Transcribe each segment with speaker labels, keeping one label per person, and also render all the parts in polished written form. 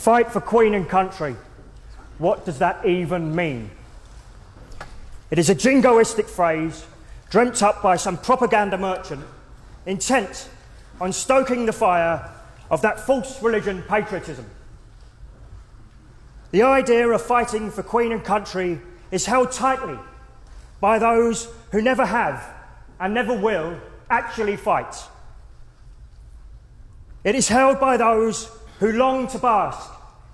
Speaker 1: Fight for Queen and country. What does that even mean? It is a jingoistic phrase dreamt up by some propaganda merchant intent on stoking the fire of that false religion patriotism. The idea of fighting for Queen and country is held tightly by those who never have and never will actually fight. It is held by those who long to bask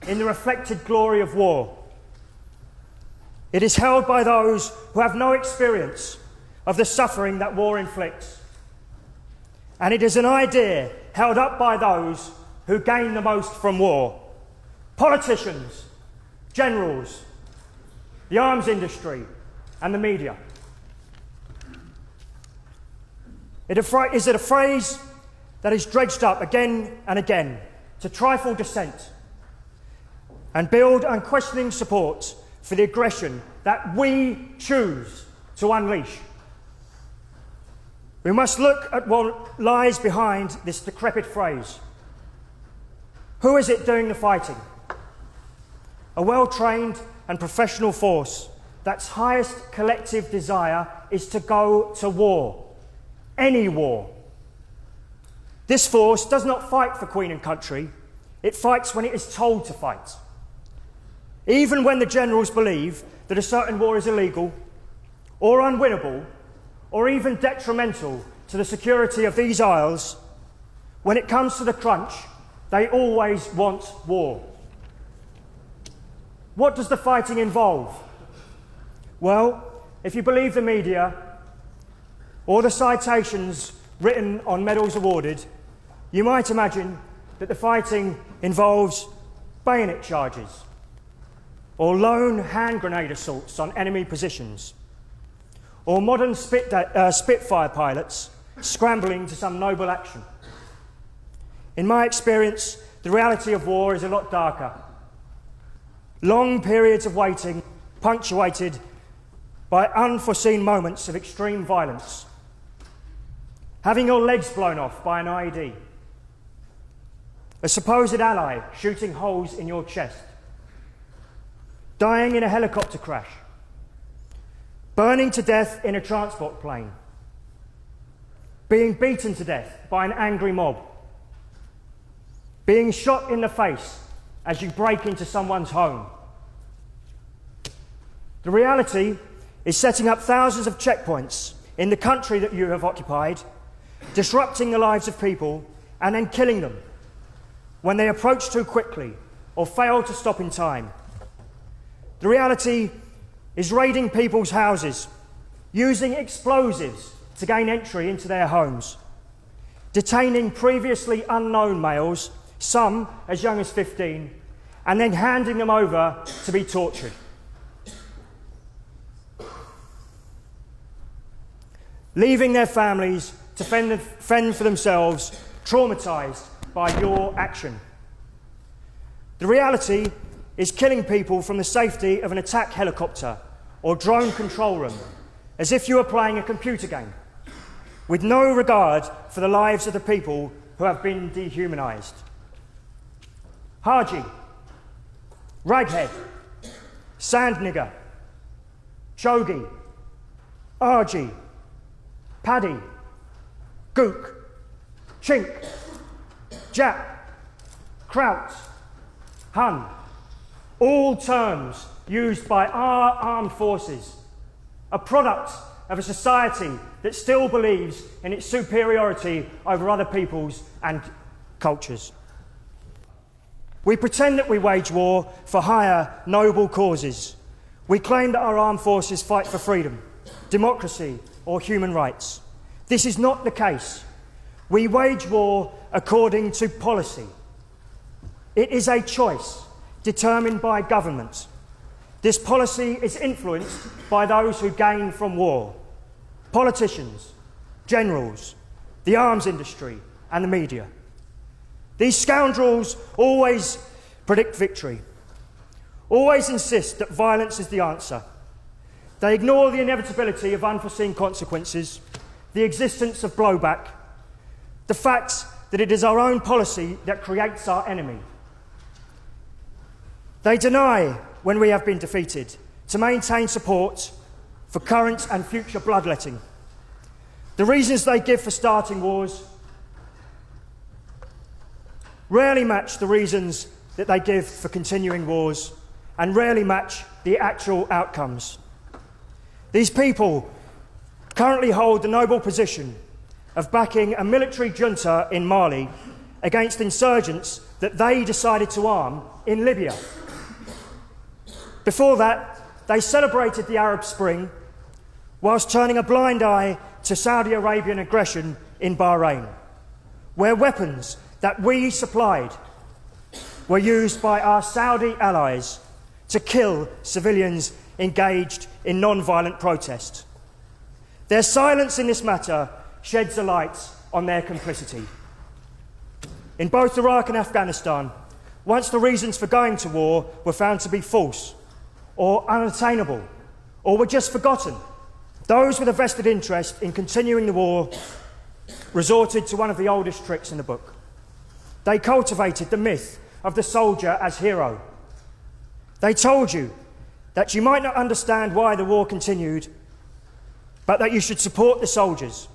Speaker 1: in the reflected glory of war. It is held by those who have no experience of the suffering that war inflicts. And it is an idea held up by those who gain the most from war. Politicians, generals, the arms industry, and the media. Is it a phrase that is dredged up again and again to trifle dissent and build unquestioning support for the aggression that we choose to unleash? We must look at what lies behind this decrepit phrase. Who is it doing the fighting? A well-trained and professional force that's highest collective desire is to go to war. Any war. This force does not fight for Queen and country. It fights when it is told to fight. Even when the generals believe that a certain war is illegal or unwinnable or even detrimental to the security of these isles, when it comes to the crunch, they always want war. What does the fighting involve? Well, if you believe the media or the citations written on medals awarded, you might imagine that the fighting involves bayonet charges or lone hand grenade assaults on enemy positions, or modern Spitfire pilots scrambling to some noble action. In my experience, the reality of war is a lot darker. Long periods of waiting, punctuated by unforeseen moments of extreme violence. Having your legs blown off by an IED. A supposed ally shooting holes in your chest. Dying in a helicopter crash. Burning to death in a transport plane. Being beaten to death by an angry mob. Being shot in the face as you break into someone's home. The reality is setting up thousands of checkpoints in the country that you have occupied, disrupting the lives of people, and then killing them when they approach too quickly or fail to stop in time. The reality is raiding people's houses, using explosives to gain entry into their homes, detaining previously unknown males, some as young as 15, and then handing them over to be tortured. Leaving their families to fend for themselves, traumatised by your action. The reality is killing people from the safety of an attack helicopter or drone control room, as if you were playing a computer game, with no regard for the lives of the people who have been dehumanised. Haji, raghead, sand nigger, chogi, argy, paddy, gook, chink, Jap, kraut, Hun, all terms used by our armed forces, a product of a society that still believes in its superiority over other peoples and cultures. We pretend that we wage war for higher, noble causes. We claim that our armed forces fight for freedom, democracy, or human rights. This is not the case. We wage war according to policy. It is a choice determined by government. This policy is influenced by those who gain from war: politicians, generals, the arms industry, and the media. These scoundrels always predict victory, always insist that violence is the answer. They ignore the inevitability of unforeseen consequences, the existence of blowback, the fact that it is our own policy that creates our enemy. They deny when we have been defeated to maintain support for current and future bloodletting. The reasons they give for starting wars rarely match the reasons that they give for continuing wars, and rarely match the actual outcomes. These people currently hold the noble position of backing a military junta in Mali against insurgents that they decided to arm in Libya. Before that, they celebrated the Arab Spring whilst turning a blind eye to Saudi Arabian aggression in Bahrain, where weapons that we supplied were used by our Saudi allies to kill civilians engaged in non-violent protest. Their silence in this matter sheds a light on their complicity. In both Iraq and Afghanistan, once the reasons for going to war were found to be false or unattainable or were just forgotten, those with a vested interest in continuing the war resorted to one of the oldest tricks in the book. They cultivated the myth of the soldier as hero. They told you that you might not understand why the war continued, but that you should support the soldiers.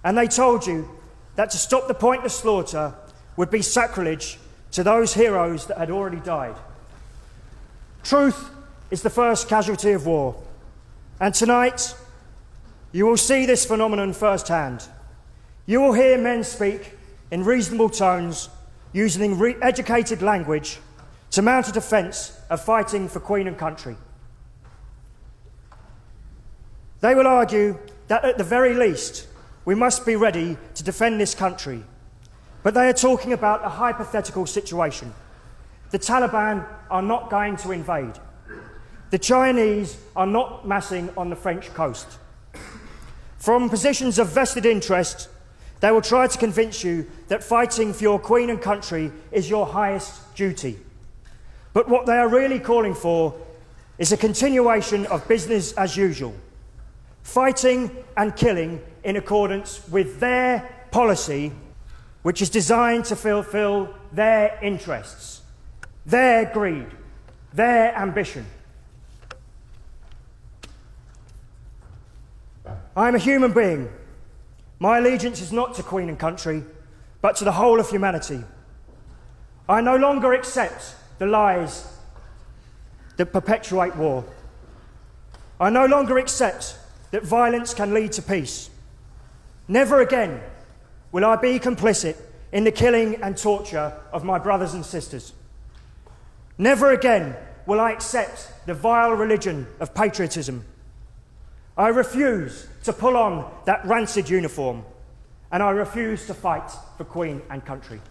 Speaker 1: And they told you that to stop the pointless slaughter would be sacrilege to those heroes that had already died. Truth is the first casualty of war, and tonight you will see this phenomenon firsthand. You will hear men speak in reasonable tones, using educated language to mount a defence of fighting for Queen and country. They will argue that at the very least we must be ready to defend this country, but they are talking about a hypothetical situation. The Taliban are not going to invade. The Chinese are not massing on the French coast. From positions of vested interest, they will try to convince you that fighting for your Queen and country is your highest duty. But what they are really calling for is a continuation of business as usual, fighting and killing in accordance with their policy, which is designed to fulfill their interests, their greed, their ambition. I am a human being. My allegiance is not to Queen and country, but to the whole of humanity. I no longer accept the lies that perpetuate war. I no longer accept that violence can lead to peace. Never again will I be complicit in the killing and torture of my brothers and sisters. Never again will I accept the vile religion of patriotism. I refuse to pull on that rancid uniform, and I refuse to fight for Queen and country.